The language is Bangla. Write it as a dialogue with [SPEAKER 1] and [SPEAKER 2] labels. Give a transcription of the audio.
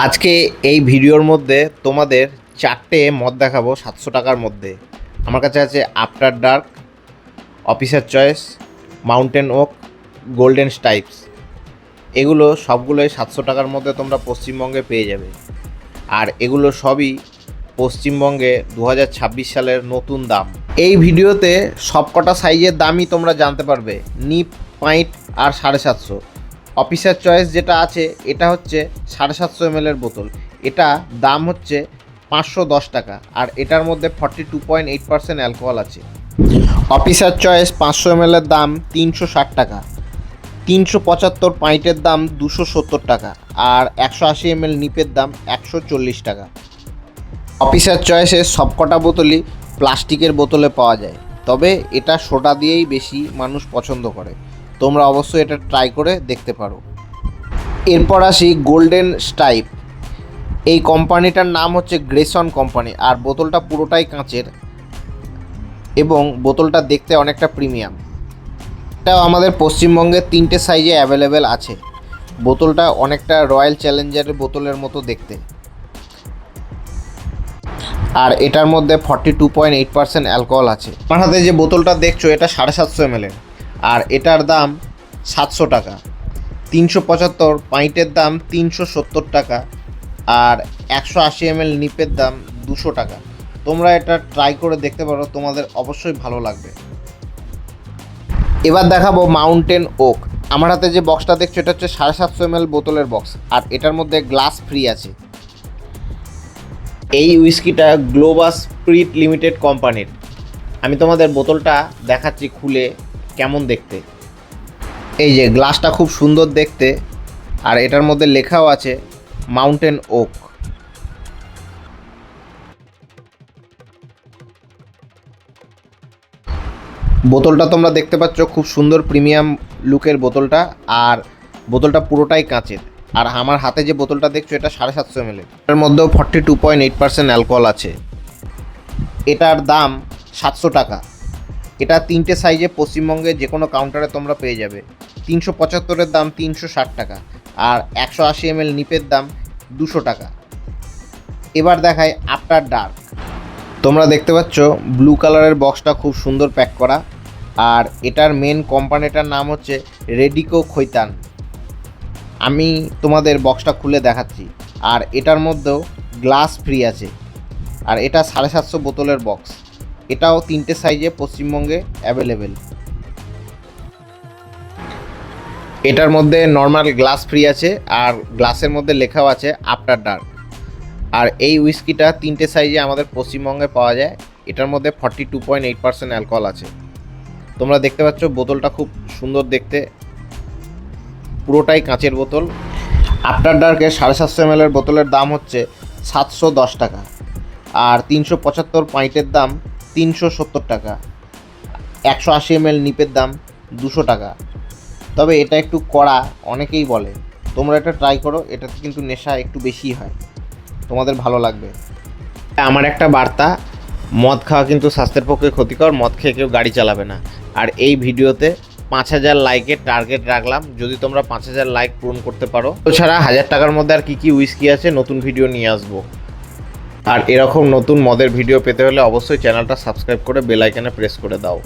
[SPEAKER 1] আজকে এই ভিডিওর মধ্যে তোমাদের চারটে মদ দেখাবো 700 টাকার মধ্যে। আমার কাছে আছে After Dark, Officer Choice, Mountain Oak, Golden Stripes. এগুলো সবগুলোই 700 টাকার মধ্যে তোমরা পশ্চিমবঙ্গে পেয়ে যাবে। আর এগুলো সবই পশ্চিমবঙ্গে 2026 সালের নতুন দাম। এই ভিডিওতে সবকটা সাইজের দামই তোমরা জানতে পারবে, নিপ, পাইন্ট আর 750। অফিসার চয়েস যেটা আছে এটা হচ্ছে 750 ml এর বোতল, এটা দাম হচ্ছে 510 টাকা। আর এটার মধ্যে 42.8% অ্যালকোহল আছে। অফিসার চয়েস 500 ml এর দাম 360 টাকা, 375 পাইন্টের দাম 270 টাকা, আর 180 ml নিপের দাম 140 টাকা। অফিসার চয়েসের সবকটা বোতলই প্লাস্টিকের বোতলে পাওয়া যায়, তবে এটা সোডা দিয়েই বেশি মানুষ পছন্দ করে। তোমরা অবশ্যই এটা ট্রাই করে দেখতে পারো। এরপর আসি গোল্ডেন স্টাইপ। এই কোম্পানিটার নাম হচ্ছে গ্রেসন কোম্পানি, আর বোতলটা পুরোটাই কাঁচের এবং বোতলটা দেখতে অনেকটা প্রিমিয়াম। এটাও আমাদের পশ্চিমবঙ্গে 3টে সাইজে অ্যাভেলেবেল আছে। বোতলটা অনেকটা রয়্যাল চ্যালেঞ্জারের বোতলের মতো দেখতে, আর এটার মধ্যে 42.8% অ্যালকোহল আছে। আমার হাতে যে বোতলটা দেখছো এটা 750 ml এর, আর এটার দাম 700 টাকা। 375 পাইন্টের দাম 370 টাকা, আর 180 ml নিপের দাম 200 টাকা। তোমরা এটা ট্রাই করে দেখতে পারো, তোমাদের অবশ্যই ভালো লাগবে। এবার দেখাবো মাউন্টেন ওক। আমার হাতে যে বক্সটা দেখছো এটা হচ্ছে 750 ml বোতলের বক্স, আর এটার মধ্যে গ্লাস ফ্রি আছে। এই উইস্কিটা গ্লোবাস স্পিরিট লিমিটেড কোম্পানির। আমি তোমাদের বোতলটা দেখাচ্ছি খুলে কেমন দেখতে। এই যে গ্লাসটা খুব সুন্দর দেখতে, আর এটার মধ্যে লেখাও আছে মাউন্টেন ওক। বোতলটা তোমরা দেখতে পাচ্ছ, খুব সুন্দর প্রিমিয়াম লুকের বোতলটা, আর বোতলটা পুরোটাই কাঁচের। আর আমার হাতে যে বোতলটা দেখছো এটা 750 ml এর মধ্যেও 42.8% অ্যালকোহল আছে। এটার দাম 700 টাকা। এটা 3টে সাইজে পশ্চিমবঙ্গে যে কোনো কাউন্টারে তোমরা পেয়ে যাবে। 375-এর দাম 360 টাকা, আর 180 ml নিপের দাম 200 টাকা। এবার দেখায় আফটার ডার্ক। তোমরা দেখতে পাচ্ছ ব্লু কালারের বক্সটা খুব সুন্দর প্যাক করা, আর এটার মেন কোম্পানিটার নাম হচ্ছে রেডিকো খৈতান। আমি তোমাদের বক্সটা খুলে দেখাচ্ছি, আর এটার মধ্যেও গ্লাস ফ্রি আছে। আর এটা 750 বোতলের বক্স, এটাও 3টে সাইজে পশ্চিমবঙ্গে অ্যাভেলেবেল। এটার মধ্যে নর্মাল গ্লাস ফ্রি আছে, আর গ্লাসের মধ্যে লেখাও আছে আফটার ডার্ক। আর এই উইস্কিটা 3টে সাইজে আমাদের পশ্চিমবঙ্গে পাওয়া যায়। এটার মধ্যে 42.8% অ্যালকোহল আছে। তোমরা দেখতে পাচ্ছ বোতলটা খুব সুন্দর দেখতে, পুরোটাই কাঁচের বোতল। আফটার ডার্কের 750 ml এর বোতলের দাম হচ্ছে 710 টাকা, আর 375 পাইন্টের দাম 370 টাকা, 180 ml নিপের দাম 200 টাকা। তবে এটা একটু কড়া অনেকেই বলে, তোমরা এটা ট্রাই করো, এটাতে কিন্তু নেশা একটু বেশি হয়, তোমাদের ভালো লাগবে। আমার একটা বার্তা, মদ খাওয়া কিন্তু স্বাস্থ্যের পক্ষে ক্ষতিকর। মদ খেয়ে কেউ গাড়ি চালাবে না। আর এই ভিডিওতে 5000 লাইকের টার্গেট রাখলাম, যদি তোমরা 5000 লাইক পূরণ করতে পারো। এছাড়া 1000 টাকার মধ্যে আর কী উইস্কি আছে নতুন ভিডিও নিয়ে আসবো। আর এরকম নতুন মদের ভিডিও পেতে হলে অবশ্যই চ্যানেলটা সাবস্ক্রাইব করে বেল আইকনে প্রেস করে দাও।